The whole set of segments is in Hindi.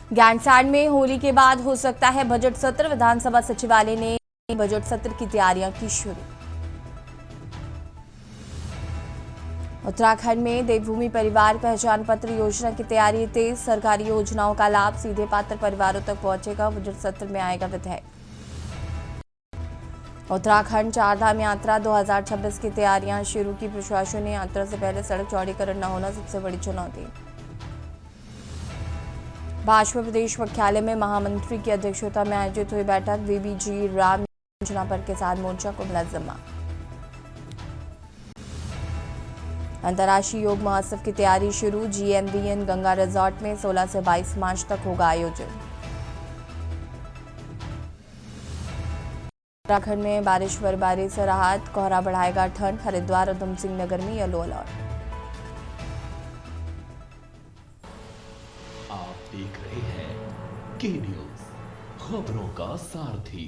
गैंडसैंड में होली के बाद हो सकता है बजट सत्र। विधानसभा सचिवालय ने बजट सत्र की तैयारियां की शुरू। उत्तराखंड में देवभूमि परिवार पहचान पत्र योजना की तैयारी तेज। सरकारी योजनाओं का लाभ सीधे पात्र परिवारों तक पहुंचेगा। बजट सत्र में आएगा विधेयक। उत्तराखंड चारधाम यात्रा 2026 की तैयारियां शुरू की। प्रशासन ने यात्रा से पहले सड़क चौड़ीकरण न होना सबसे बड़ी चुनौती। भाजपा प्रदेश मुख्यालय में महामंत्री की अध्यक्षता में आयोजित हुई बैठक। वीबीजी राम योजना पर किसान मोर्चा को मिला जिम्मा। अंतर्राष्ट्रीय योग महोत्सव की तैयारी शुरू। GMVN गंगा रिजॉर्ट में 16 से 22 मार्च तक होगा आयोजन। उत्तराखंड में बारिश बर्फबारी से राहत। कोहरा बढ़ाएगा ठंड। हरिद्वार उधम सिंह नगर में येलो अलर्ट। आप देख रहे हैं के न्यूज, खबरों का सारथी।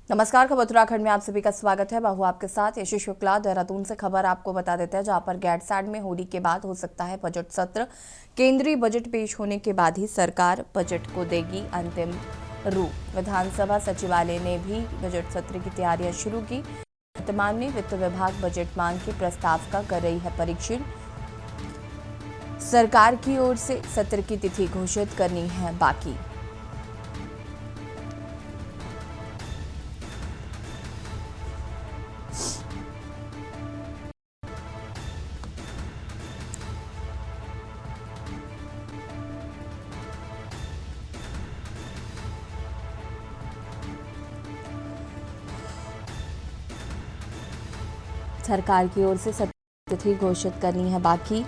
नमस्कार, खबर उत्तराखंड में आप सभी का स्वागत है। बाहू आपके साथ यशस्वी शुक्ला। देहरादून से खबर आपको बता देते हैं, जहां पर गैंडसैंड में होली के बाद हो सकता है बजट सत्र। केंद्रीय बजट पेश होने के बाद ही सरकार बजट को देगी अंतिम रूप। विधानसभा सचिवालय ने भी बजट सत्र की तैयारियां शुरू की। वर्तमान में वित्त विभाग बजट मांग के प्रस्ताव का कर रही है परीक्षण। सरकार की ओर से सत्र की तिथि घोषित करनी है बाकी। सरकार की ओर से सत्र तिथि घोषित करनी है बाकी।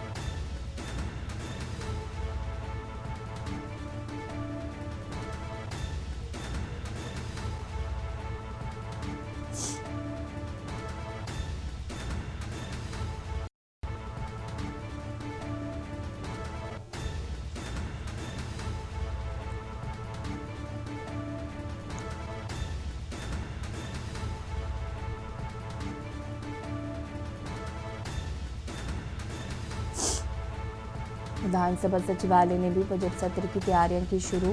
विधानसभा सचिवालय ने भी बजट सत्र की तैयारियां की शुरू।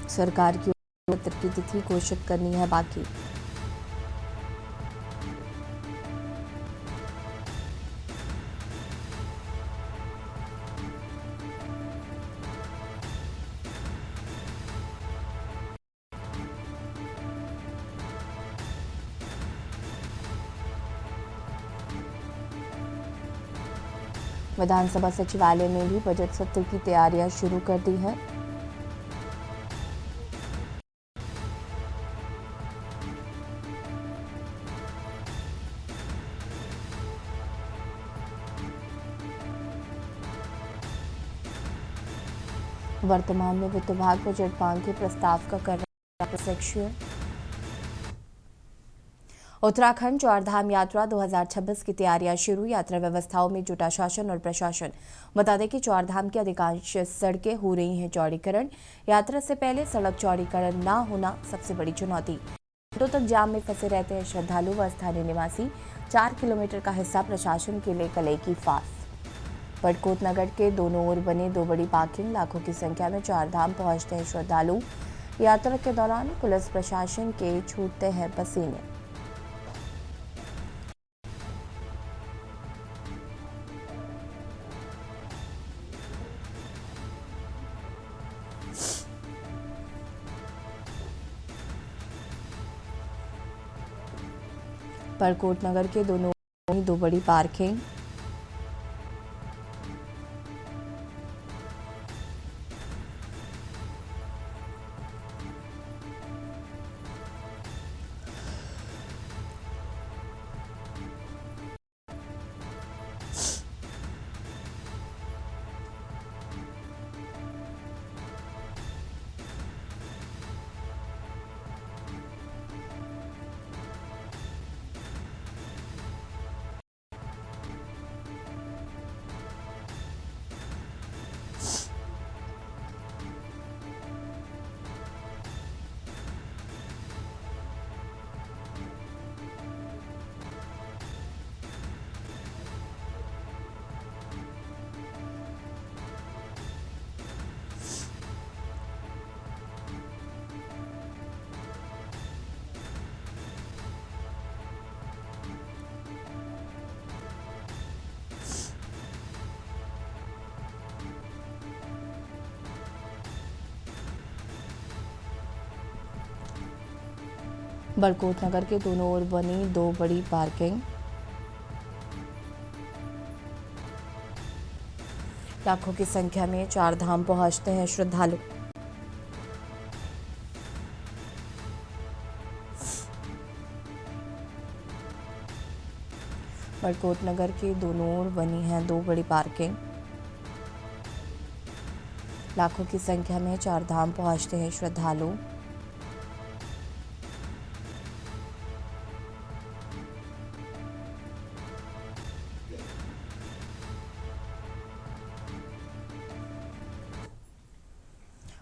सरकार की ओर से सत्र की तिथि घोषित करनी है बाकी। विधानसभा सचिवालय ने भी बजट सत्र की तैयारियां शुरू कर दी हैं। वर्तमान में वित्त विभाग बजट मांग के प्रस्ताव का कर रहा है परीक्षण। उत्तराखंड चारधाम यात्रा 2026 की तैयारियां शुरू। यात्रा व्यवस्थाओं में जुटा शासन और प्रशासन। बता दें कि चारधाम की अधिकांश सड़कें हो रही हैं चौड़ीकरण। यात्रा से पहले सड़क चौड़ीकरण न होना सबसे बड़ी चुनौती। घंटों तक जाम में फंसे रहते हैं श्रद्धालु व स्थानीय निवासी। 4 किलोमीटर का हिस्सा प्रशासन के लिए कले की फांस। पटकोत नगर के दोनों ओर बने 2 बड़ी पार्किंग। लाखों की संख्या में चारधाम पहुंचते हैं श्रद्धालु। यात्रा के दौरान पुलिस प्रशासन के छूटते हैं पसीने। पटकोत नगर के दोनों ओर 2 बड़ी पार्किंग। बड़कोट नगर के दोनों ओर बनी 2 बड़ी पार्किंग। लाखों की संख्या में चार धाम पहुंचते हैं श्रद्धालु। बड़कोट नगर के दोनों ओर बनी हैं 2 बड़ी पार्किंग। लाखों की संख्या में चार धाम पहुंचते हैं श्रद्धालु।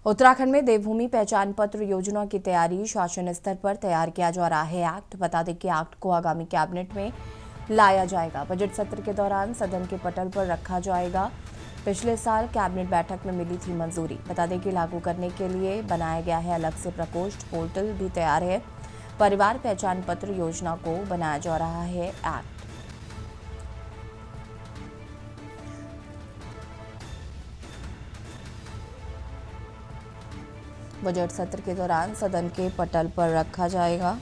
उत्तराखंड में देवभूमि पहचान पत्र योजना की तैयारी शासन स्तर पर तैयार किया जा रहा है एक्ट। बता दें कि एक्ट को आगामी कैबिनेट में लाया जाएगा। बजट सत्र के दौरान सदन के पटल पर रखा जाएगा। पिछले साल कैबिनेट बैठक में मिली थी मंजूरी। बता दें कि लागू करने के लिए बनाया गया है अलग से प्रकोष्ठ। पोर्टल भी तैयार है। परिवार पहचान पत्र योजना को बनाया जा रहा है एक्ट। बजट सत्र के दौरान सदन के पटल पर रखा जाएगा।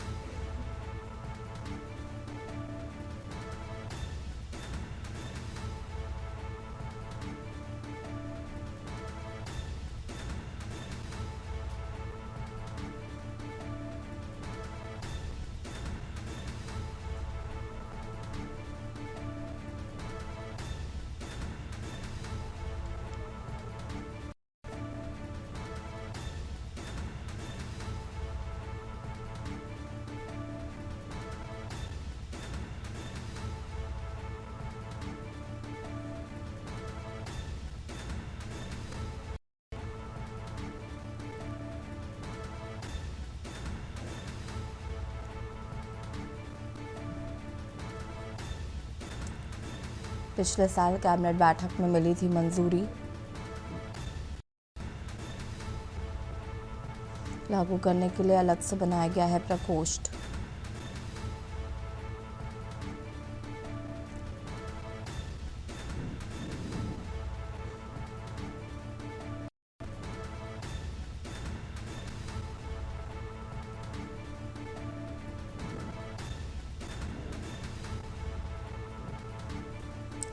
पिछले साल कैबिनेट बैठक में मिली थी मंजूरी। लागू करने के लिए अलग से बनाया गया है प्रकोष्ठ।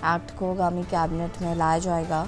एक्ट को आगामी कैबिनेट में लाया जाएगा।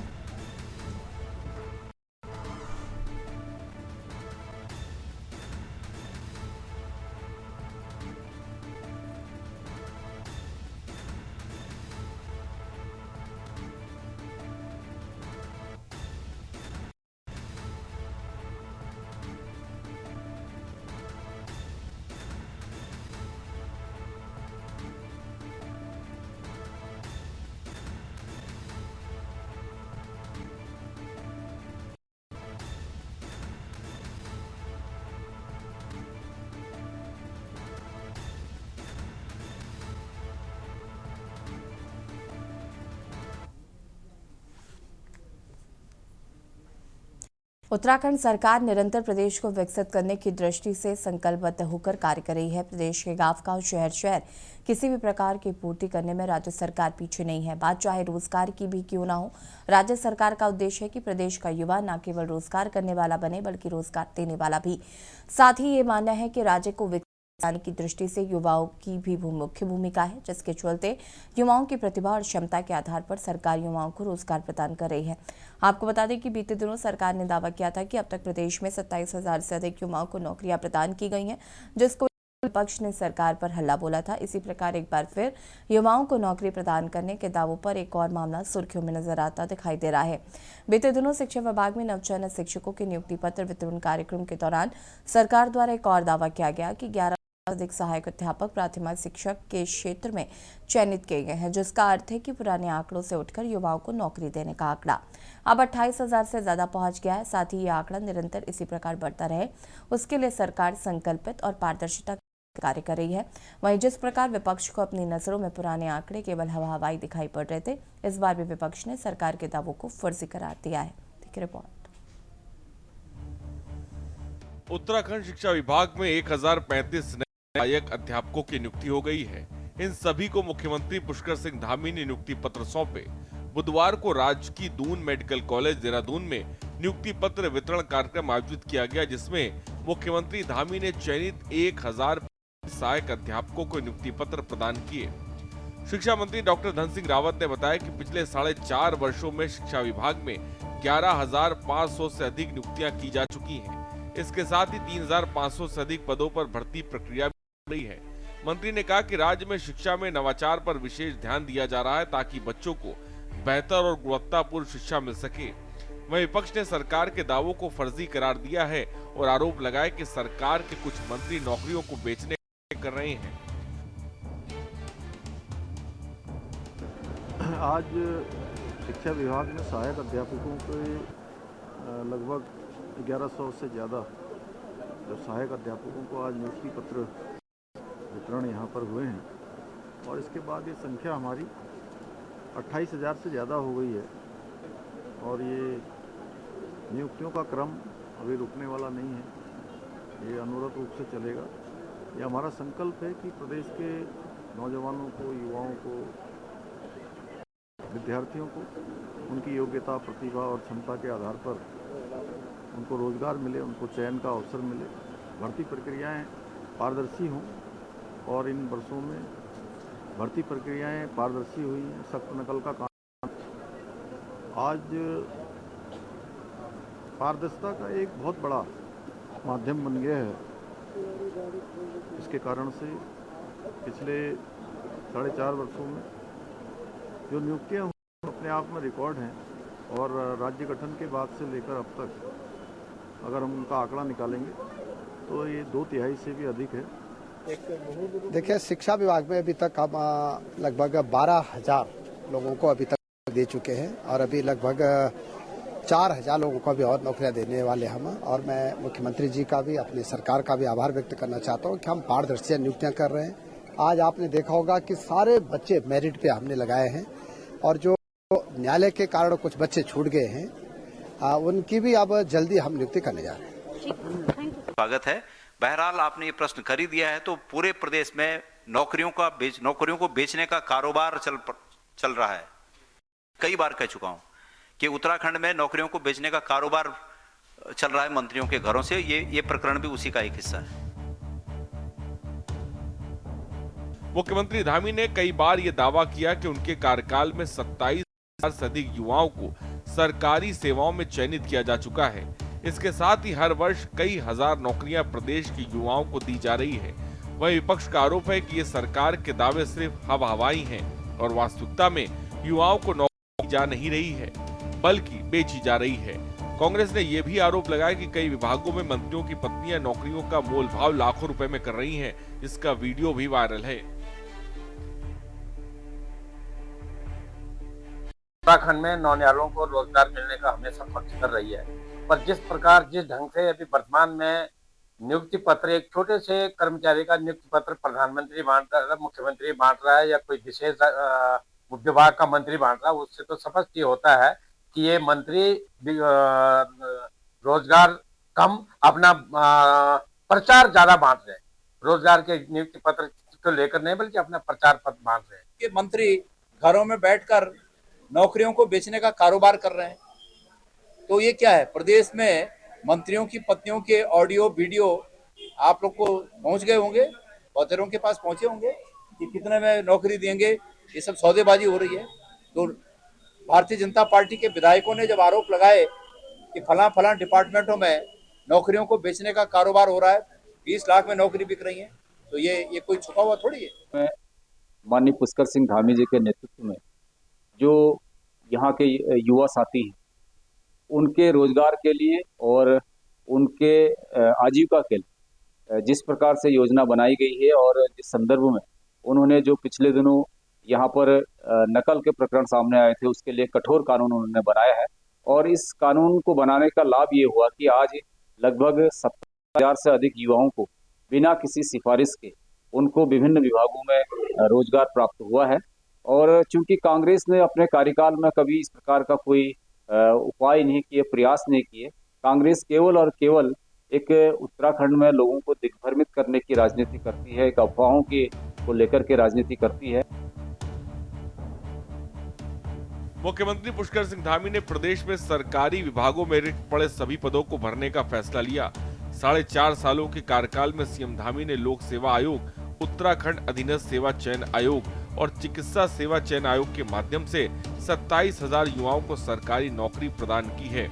उत्तराखंड सरकार निरंतर प्रदेश को विकसित करने की दृष्टि से संकल्पबद्ध होकर कार्य कर रही है। प्रदेश के गांव-गांव, शहर-शहर किसी भी प्रकार की पूर्ति करने में राज्य सरकार पीछे नहीं है। बात चाहे रोजगार की भी क्यों ना हो, राज्य सरकार का उद्देश्य है कि प्रदेश का युवा न केवल रोजगार करने वाला बने बल्कि रोजगार देने वाला भी। साथ ही ये मानना है कि राज्य को की दृष्टि से युवाओं की भी मुख्य भूमिका है, जिसके चलते युवाओं की प्रतिभा और क्षमता के आधार पर सरकार युवाओं को रोजगार प्रदान कर रही है। आपको बता दें कि बीते दिनों सरकार ने दावा किया था कि अब तक प्रदेश में 27,000 से अधिक युवाओं को नौकरियां प्रदान की गई हैं, जिसको विपक्ष ने सरकार पर हल्ला बोला था। इसी प्रकार एक बार फिर युवाओं को नौकरी प्रदान करने के दावों पर एक और मामला सुर्खियों में नजर आता दिखाई दे रहा है। बीते दिनों शिक्षा विभाग में नवचयनित शिक्षकों के नियुक्ति पत्र वितरण कार्यक्रम के दौरान सरकार द्वारा एक और दावा किया गया कि 11 अधिक सहायक अध्यापक प्राथमिक शिक्षक के क्षेत्र में चयनित किए गए हैं, जिसका अर्थ है कि पुराने आंकड़ों से उठकर युवाओं को नौकरी देने का आंकड़ा अब 28,000 से ज्यादा पहुंच गया है। साथ ही ये आंकड़ा निरंतर इसी प्रकार बढ़ता रहे, उसके लिए सरकार संकल्पित और पारदर्शिता कार्य कर रही है। वहीं जिस प्रकार विपक्ष को अपनी नजरों में पुराने आंकड़े केवल हवाई दिखाई पड़ रहे थे, इस बार भी विपक्ष ने सरकार के दावों को फर्जी करार दिया है। देखिए रिपोर्ट। उत्तराखंड शिक्षा विभाग में 1035 नए सहायक अध्यापकों की नियुक्ति हो गई है। इन सभी को मुख्यमंत्री पुष्कर सिंह धामी ने नियुक्ति पत्र सौंपे। बुधवार को राजकीय दून मेडिकल कॉलेज देहरादून में नियुक्ति पत्र वितरण कार्यक्रम आयोजित किया गया, जिसमें मुख्यमंत्री धामी ने चयनित 1000 सहायक अध्यापकों को नियुक्ति पत्र प्रदान किए। शिक्षा मंत्री डॉक्टर धन सिंह रावत ने बताया कि पिछले 4.5 वर्षों में शिक्षा विभाग में 11,500 से अधिक नियुक्तियां की जा चुकी हैं। इसके साथ ही 3,500 से अधिक पदों पर भर्ती प्रक्रिया भी चल रही है। मंत्री ने कहा कि राज्य में शिक्षा में नवाचार पर विशेष ध्यान दिया जा रहा है ताकि बच्चों को बेहतर और गुणवत्तापूर्ण शिक्षा मिल सके। वहीं विपक्ष ने सरकार के दावों को फर्जी करार दिया है और आरोप लगाया कि सरकार के कुछ मंत्री नौकरियों को बेचने कर रहे हैं। आज शिक्षा विभाग में सहायक अध्यापकों के लगभग 1100 से ज़्यादा जो सहायक अध्यापकों को आज नियुक्ति पत्र वितरण यहाँ पर हुए हैं और इसके बाद ये संख्या हमारी 28,000 से ज़्यादा हो गई है और ये नियुक्तियों का क्रम अभी रुकने वाला नहीं है, ये अनवरत रूप से चलेगा। ये हमारा संकल्प है कि प्रदेश के नौजवानों को, युवाओं को, विद्यार्थियों को उनकी योग्यता, प्रतिभा और क्षमता के आधार पर उनको रोजगार मिले, उनको चयन का अवसर मिले, भर्ती प्रक्रियाएं पारदर्शी हों और इन वर्षों में भर्ती प्रक्रियाएं पारदर्शी हुई हैं। सख्त नकल का काम आज पारदर्शिता का एक बहुत बड़ा माध्यम बन गया है। इसके कारण से पिछले 4.5 वर्षों में जो नियुक्तियां हुई अपने आप में रिकॉर्ड हैं और राज्य गठन के बाद से लेकर अब तक अगर हम उनका आंकड़ा निकालेंगे तो ये 2/3 से भी अधिक है। देखिए, शिक्षा विभाग में अभी तक हम लगभग 12,000 लोगों को अभी तक दे चुके हैं और अभी लगभग 4,000 लोगों को भी और नौकरियां देने वाले हम। और मैं मुख्यमंत्री जी का भी, अपनी सरकार का भी आभार व्यक्त करना चाहता हूं कि हम पारदर्शी नियुक्तियां कर रहे हैं। आज आपने देखा होगा कि सारे बच्चे मेरिट पे हमने लगाए हैं और जो न्यायालय के कारण कुछ बच्चे छूट गए हैं उनकी भी अब जल्दी हम नियुक्ति करने जा रहे हैं। स्वागत है। बहरहाल आपने ये प्रश्न कर ही दिया है तो पूरे प्रदेश में नौकरियों को बेचने का कारोबार चल रहा है। कई बार कह चुका हूं कि उत्तराखंड में नौकरियों को बेचने का कारोबार चल रहा है मंत्रियों के घरों से। ये प्रकरण भी उसी का एक हिस्सा है। मुख्यमंत्री धामी ने कई बार ये दावा किया कि उनके कार्यकाल में 27,000 से अधिक युवाओं को सरकारी सेवाओं में चयनित किया जा चुका है। इसके साथ ही हर वर्ष कई हजार नौकरियां प्रदेश के युवाओं को दी जा रही है। वहीं विपक्ष का आरोप है कि ये सरकार के दावे सिर्फ हवाई हैं और वास्तविकता में युवाओं को नौकरी दी जा नहीं रही है बल्कि बेची जा रही है। कांग्रेस ने यह भी आरोप लगाया कि कई विभागों में मंत्रियों की पत्नियां नौकरियों का मोल भाव लाखों रुपए में कर रही हैं, जिसका वीडियो भी वायरल है। उत्तराखंड में नौनिहालों को रोजगार मिलने का हमेशा पक्ष कर रही है, पर जिस ढंग से अभी वर्तमान में नियुक्ति पत्र, एक छोटे से कर्मचारी का नियुक्ति पत्र प्रधानमंत्री बांट रहा है, मुख्यमंत्री बांट रहा है या कोई विशेष विभाग का मंत्री बांट रहा है, उससे तो स्पष्ट ये होता है कि ये मंत्री रोजगार कम, अपना प्रचार ज्यादा बांट रहे हैं। रोजगार के नियुक्ति पत्र को लेकर नहीं बल्कि अपना प्रचार पत्र बांट रहे हैं। ये मंत्री घरों में बैठकर नौकरियों को बेचने का कारोबार कर रहे हैं। तो ये क्या है? प्रदेश में मंत्रियों की पत्नियों के ऑडियो वीडियो आप लोग को पहुंच गए होंगे, बहुतेरों के पास पहुंचे होंगे कि कितने में नौकरी देंगे। ये सब सौदेबाजी हो रही है। तो भारतीय जनता पार्टी के विधायकों ने जब आरोप लगाए कि फलां डिपार्टमेंटों में नौकरियों को बेचने का कारोबार हो रहा है, 20 लाख में नौकरी बिक रही है, तो ये कोई छुपा हुआ थोड़ी है। माननीय पुष्कर सिंह धामी जी के नेतृत्व में जो यहाँ के युवा साथी हैं, उनके रोजगार के लिए और उनके आजीविका के लिए जिस प्रकार से योजना बनाई गई है और जिस संदर्भ में उन्होंने जो पिछले दिनों यहाँ पर नकल के प्रकरण सामने आए थे, उसके लिए कठोर कानून उन्होंने बनाया है। और इस कानून को बनाने का लाभ ये हुआ कि आज लगभग 70,000 से अधिक युवाओं को बिना किसी सिफारिश के उनको विभिन्न विभागों में रोजगार प्राप्त हुआ है। और चूंकि कांग्रेस ने अपने कार्यकाल में कभी इस प्रकार का कोई उपाय नहीं किए, प्रयास नहीं किए, कांग्रेस केवल और केवल एक उत्तराखंड में लोगों को दिग्भ्रमित करने की राजनीति करती है, एक अफवाहों की को लेकर के राजनीति करती है। मुख्यमंत्री पुष्कर सिंह धामी ने प्रदेश में सरकारी विभागों में रिक्त पड़े सभी पदों को भरने का फैसला लिया। 4.5 सालों के कार्यकाल में सीएम धामी ने लोक सेवा आयोग, उत्तराखंड अधीनस्थ सेवा चयन आयोग और चिकित्सा सेवा चयन आयोग के माध्यम से 27,000 युवाओं को सरकारी नौकरी प्रदान की है।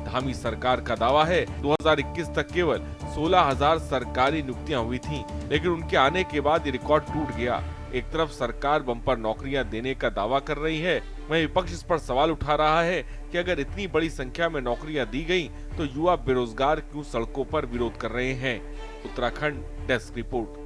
धामी सरकार का दावा है 2021 तक केवल 16,000 सरकारी नियुक्तियां हुई थीं, लेकिन उनके आने के बाद ये रिकॉर्ड टूट गया। एक तरफ सरकार बम्पर नौकरियां देने का दावा कर रही है, वहीं विपक्ष इस पर सवाल उठा रहा है कि अगर इतनी बड़ी संख्या में नौकरियां दी गई तो युवा बेरोजगार क्यों सड़कों पर विरोध कर रहे हैं। Uttarakhand desk report.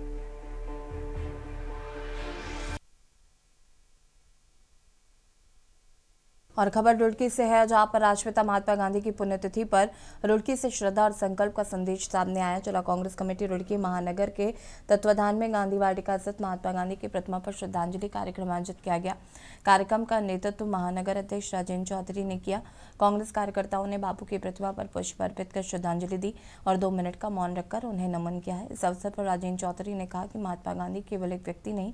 और खबर रुड़की से है, जहां पर राष्ट्रपिता महात्मा गांधी की पुण्यतिथि पर रुड़की से श्रद्धा और संकल्प का संदेश सामने आया। जिला कांग्रेस कमेटी रुड़की महानगर के तत्वाधान में गांधी वाटिका स्थित महात्मा गांधी की प्रतिमा पर श्रद्धांजलि कार्यक्रम आयोजित किया गया। कार्यक्रम का नेतृत्व महानगर अध्यक्ष राजेंद्र चौधरी ने किया। कांग्रेस कार्यकर्ताओं ने बापू की प्रतिमा पर पुष्प अर्पित कर श्रद्धांजलि दी और 2 मिनट का मौन रखकर उन्हें नमन किया है। इस अवसर पर राजेंद्र चौधरी ने कहा कि महात्मा गांधी केवल एक व्यक्ति नहीं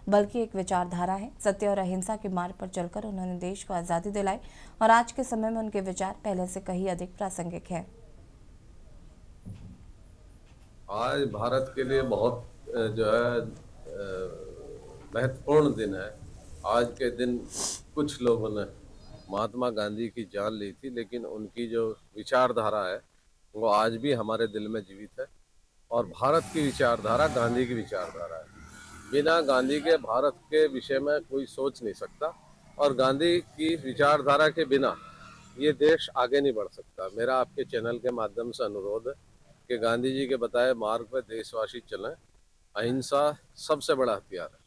बल्कि एक विचारधारा है। सत्य और अहिंसा के मार्ग पर चलकर उन्होंने देश को आजादी दिलाई और आज के समय में उनके विचार पहले से कहीं अधिक प्रासंगिक हैं। आज भारत के लिए बहुत जो है महत्वपूर्ण दिन है। आज के दिन कुछ लोगों ने महात्मा गांधी की जान ली थी, लेकिन उनकी जो विचारधारा है वो आज भी हमारे दिल में जीवित है। और भारत की विचारधारा गांधी की विचारधारा है। बिना गांधी के भारत के विषय में कोई सोच नहीं सकता और गांधी की विचारधारा के बिना ये देश आगे नहीं बढ़ सकता। मेरा आपके चैनल के माध्यम से अनुरोध है कि गांधी जी के बताए मार्ग पर देशवासी चलें। अहिंसा सबसे बड़ा हथियार है।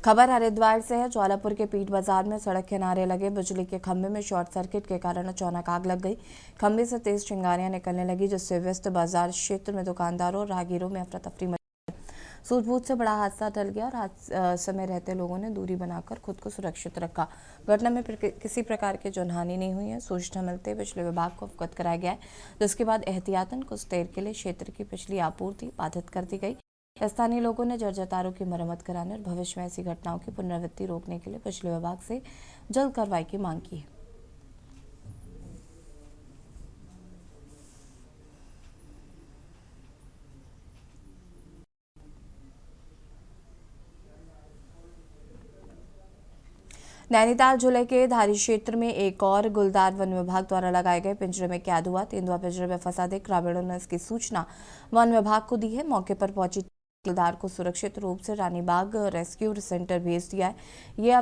खबर हरिद्वार से है। ज्वालापुर के पीट बाजार में सड़क किनारे लगे बिजली के खंभे में शॉर्ट सर्किट के कारण अचानक आग लग गई। खंभे से तेज चिंगारियां निकलने लगी, जिससे व्यस्त बाजार क्षेत्र में दुकानदारों और राहगीरों में अफरा तफरी मच गई। सूझबूझ से बड़ा हादसा टल गया और हादसे में रहते लोगों ने दूरी बनाकर खुद को सुरक्षित रखा। घटना में किसी प्रकार की जनहानि नहीं हुई है। सूचना मिलते बिजली विभाग को अवगत कराया गया है, जिसके बाद एहतियातन कुछ देर के लिए क्षेत्र की बिजली आपूर्ति बाधित कर दी गई। स्थानीय लोगों ने जर्जर तारों की मरम्मत कराने और भविष्य में ऐसी घटनाओं की पुनरावृत्ति रोकने के लिए बिजली विभाग से जल्द कार्रवाई की मांग की है। नैनीताल जिले के धारी क्षेत्र में एक और गुलदार वन विभाग द्वारा लगाए गए पिंजरे में कैद हुआ। तेंदुआ पिंजरे में फंसा देख ग्रामीणों ने इसकी सूचना वन विभाग को दी है। मौके पर पहुंची गुलदार को सुरक्षित रूप से रानीबाग रेस्क्यू सेंटर भेज दिया है। ये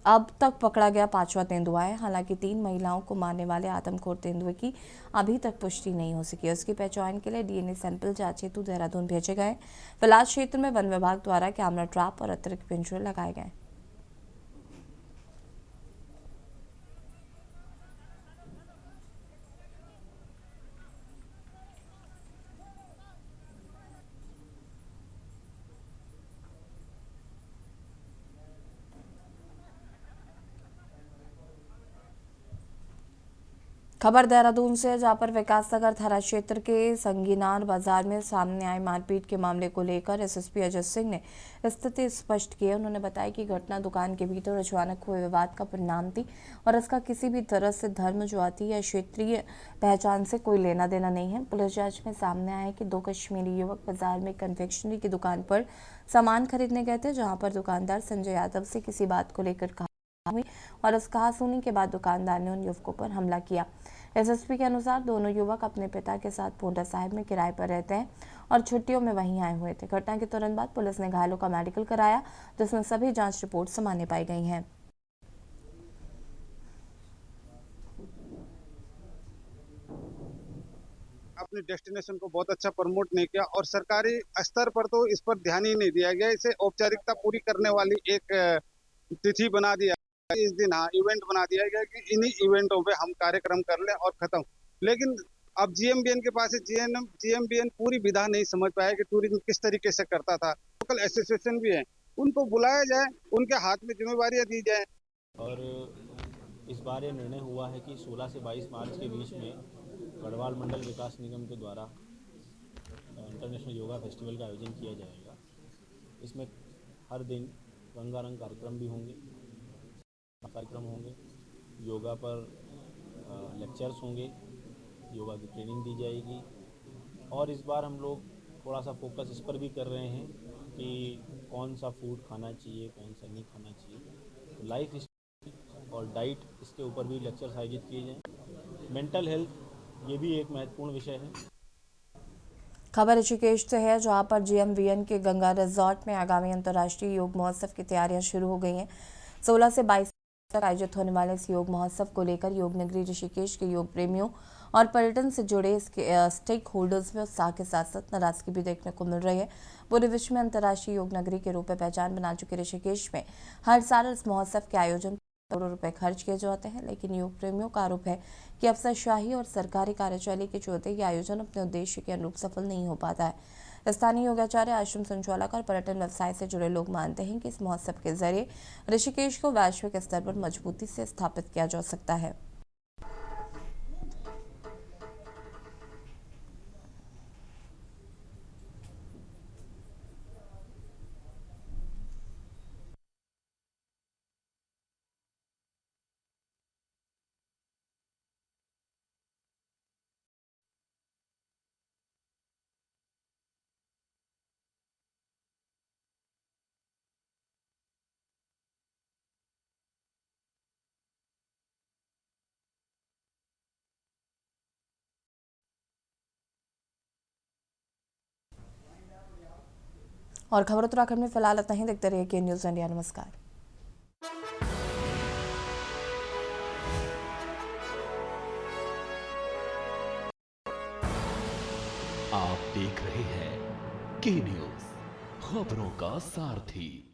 अब तक पकड़ा गया 5वां तेंदुआ है। हालांकि 3 महिलाओं को मारने वाले आदमखोर तेंदुए की अभी तक पुष्टि नहीं हो सकी। उसकी पहचान के लिए डीएनए सैंपल जांच हेतु देहरादून भेजे गए। फिलहाल क्षेत्र में वन विभाग द्वारा कैमरा ट्रैप और अतिरिक्त पिंजरे लगाए गए। खबर देहरादून से, जहां पर विकासनगर थाना क्षेत्र के संगीनार बाजार में सामने आए मारपीट के मामले को लेकर एसएसपी अजय सिंह ने स्थिति स्पष्ट की है। उन्होंने बताया कि घटना दुकान के भीतर अचानक हुए विवाद का परिणाम थी और इसका किसी भी तरह से धर्म, जाति या क्षेत्रीय पहचान से कोई लेना देना नहीं है। पुलिस जांच में सामने आया कि 2 कश्मीरी युवक बाजार में कन्फेक्शनरी की दुकान पर सामान खरीदने गए थे, जहाँ पर दुकानदार संजय यादव से किसी बात को लेकर और इस कहासुनी के बाद दुकानदार ने उन युवकों पर हमला किया। एसएसपी के अनुसार दोनों युवक अपने पिता के साथ पोंटा साहिब में किराए पर रहते हैं और छुट्टियों में वहीं आए हुए थे। घटना के तुरंत बाद पुलिस ने घायलों का मेडिकल कराया, जिसमें सभी जांच रिपोर्ट सामान्य पाई गई हैं। अपने डेस्टिनेशन को बहुत अच्छा प्रमोट नहीं किया और सरकारी स्तर पर तो इस पर ध्यान ही नहीं दिया गया। इसे औपचारिकता पूरी करने वाली एक तिथि बना दिया। इस दिन इवेंट बना दिया गया कि इन्हीं इवेंटों पे हम कार्यक्रम कर लें और खत्म। लेकिन अब जीएमबीएन के पास जीएमबीएन पूरी विधा नहीं समझ पाया कि टूरिज्म किस तरीके से करता था। लोकल एसोसिएशन भी है, उनको बुलाया जाए, उनके हाथ में जिम्मेवारियां दी जाए। और इस बार ये निर्णय हुआ है कि 16 से 22 मार्च के बीच में गढ़वाल मंडल विकास निगम के द्वारा इंटरनेशनल योगा फेस्टिवल का आयोजन किया जाएगा। इसमें हर दिन रंगारंग कार्यक्रम भी होंगे, योगा पर लेक्चर्स होंगे, योगा की ट्रेनिंग दी जाएगी और इस बार हम लोग थोड़ा सा फोकस इस पर भी कर रहे हैं कि कौन सा फूड खाना चाहिए, कौन सा नहीं खाना चाहिए। तो लाइफ स्टाइल और डाइट, इसके ऊपर भी लेक्चर्स आयोजित किए जाएँ। मेंटल हेल्थ, ये भी एक महत्वपूर्ण विषय है। खबर ऋषिकेश से है, जहां पर GMVN के गंगा रिजॉर्ट में आगामी अंतर्राष्ट्रीय योग महोत्सव की तैयारियां शुरू हो गई हैं। 16 से 22 तक आयोजित होने वाले इस योग महोत्सव को लेकर योग नगरी ऋषिकेश के योग प्रेमियों और पर्यटन से जुड़े इसके स्टेक होल्डर्स में उत्साह के साथ साथ नाराजगी भी देखने को मिल रही है। पूरे विश्व में अंतर्राष्ट्रीय योग नगरी के रूप में पहचान बना चुके ऋषिकेश में हर साल इस महोत्सव के आयोजन करोड़ों रुपए खर्च किए जाते हैं, लेकिन योग प्रेमियों का आरोप है कि अफसरशाही और सरकारी कार्यशैली के चलते ये आयोजन अपने उद्देश्य के अनुरूप सफल नहीं हो पाता है। स्थानीय योगाचार्य, आश्रम संचालक और पर्यटन व्यवसाय से जुड़े लोग मानते हैं कि इस महोत्सव के जरिए ऋषिकेश को वैश्विक स्तर पर मजबूती से स्थापित किया जा सकता है। और खबर उत्तराखंड में फिलहाल इतना ही। देखते रहिए के न्यूज़ इंडिया। नमस्कार। आप देख रहे हैं के न्यूज़, खबरों का सारथी।